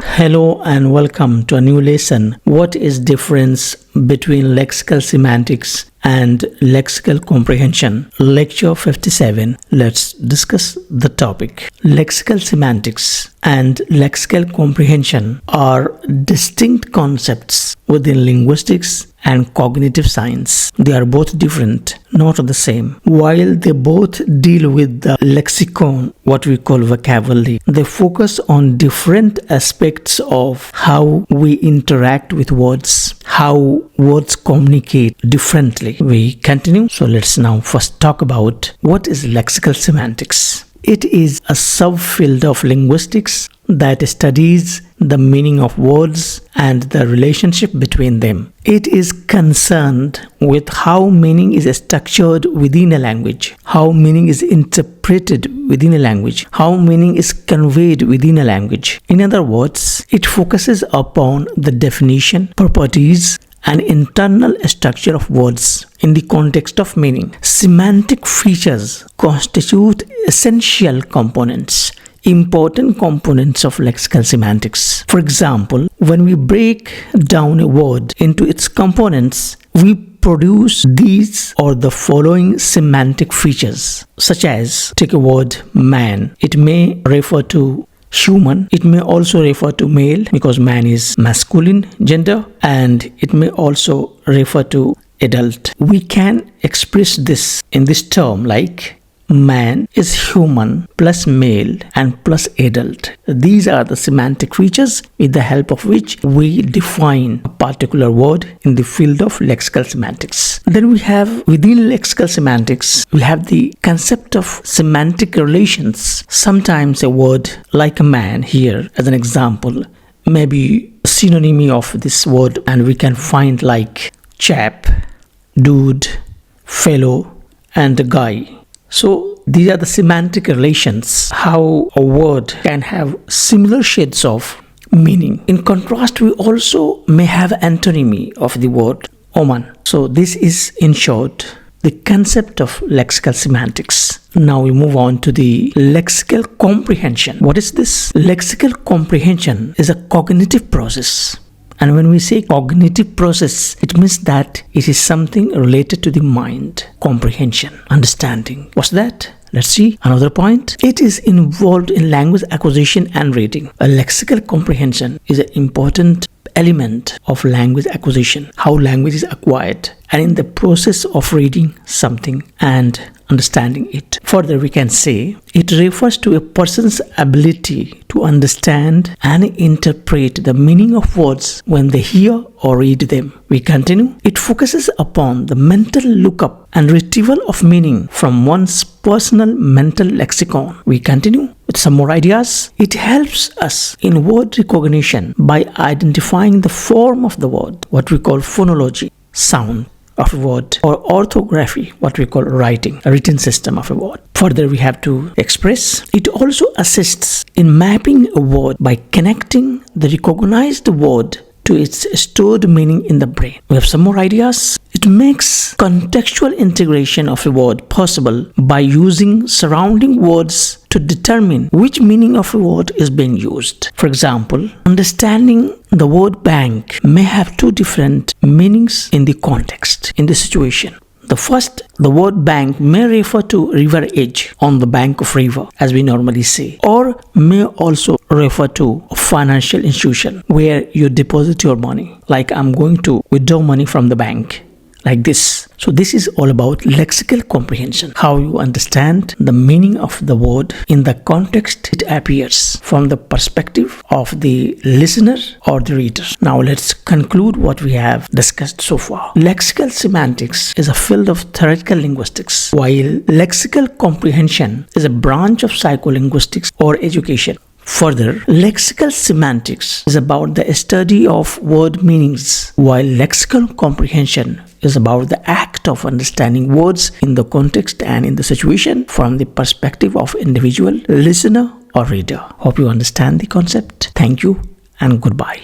Hello and welcome to a new lesson. What is difference between lexical semantics and lexical comprehension? Lecture 57. Let's discuss the topic. Lexical semantics and lexical comprehension are distinct concepts within linguistics and cognitive science. They are both different, not the same. While they both deal with the lexicon, what we call vocabulary, they focus on different aspects of how we interact with words, how words communicate differently. We continue. So let's now first talk about what is lexical semantics. It is a subfield of linguistics that studies the meaning of words and the relationship between them. It is concerned with how meaning is structured within a language, how meaning is interpreted within a language, how meaning is conveyed within a language. In other words, it focuses upon the definition, properties, and internal structure of words in the context of meaning. Semantic features constitute essential components, important components of lexical semantics. For example, when we break down a word into its components, we produce these or the following semantic features, such as take a word man. It may refer to human. It may also refer to male because man is masculine gender, and it may also refer to adult. We can express this in this term like man is human plus male and plus adult. These are the semantic features with the help of which we define a particular word in the field of lexical semantics. Then we have within lexical semantics, we have the concept of semantic relations. Sometimes a word like a man here as an example may be a synonym of this word, and we can find like chap, dude, fellow, and guy. So these are the semantic relations, how a word can have similar shades of meaning. In contrast, we also may have antonymy of the word woman. So this is, in short, the concept of lexical semantics. Now we move on to the lexical comprehension. What is this? Lexical comprehension is a cognitive process. And when we say cognitive process, it means that it is something related to the mind, comprehension, understanding. What's that? Let's see another point. It is involved in language acquisition and reading. A lexical comprehension is an important element of language acquisition, how language is acquired, and in the process of reading something and understanding it. Further, we can say it refers to a person's ability to understand and interpret the meaning of words when they hear or read them. We continue. It focuses upon the mental lookup and retrieval of meaning from one's personal mental lexicon. We continue with some more ideas. It helps us in word recognition by identifying the form of the word, what we call phonology, sound of a word, or orthography, what we call writing, a written system of a word. Further, we have to express. It also assists in mapping a word by connecting the recognized word to its stored meaning in the brain. We have some more ideas. It makes contextual integration of a word possible by using surrounding words to determine which meaning of a word is being used. For example, understanding the word bank may have two different meanings in the context, in the situation. The first, the word bank may refer to river edge, on the bank of river, as we normally say, or may also refer to a financial institution where you deposit your money, like I'm going to withdraw money from the bank, like this. So this is all about lexical comprehension, how you understand the meaning of the word in the context it appears from the perspective of the listener or the reader. Now let's conclude what we have discussed so far. Lexical semantics is a field of theoretical linguistics, while lexical comprehension is a branch of psycholinguistics or education. Further, lexical semantics is about the study of word meanings, while lexical comprehension is about the act of understanding words in the context and in the situation from the perspective of individual listener or reader. Hope you understand the concept. Thank you and goodbye.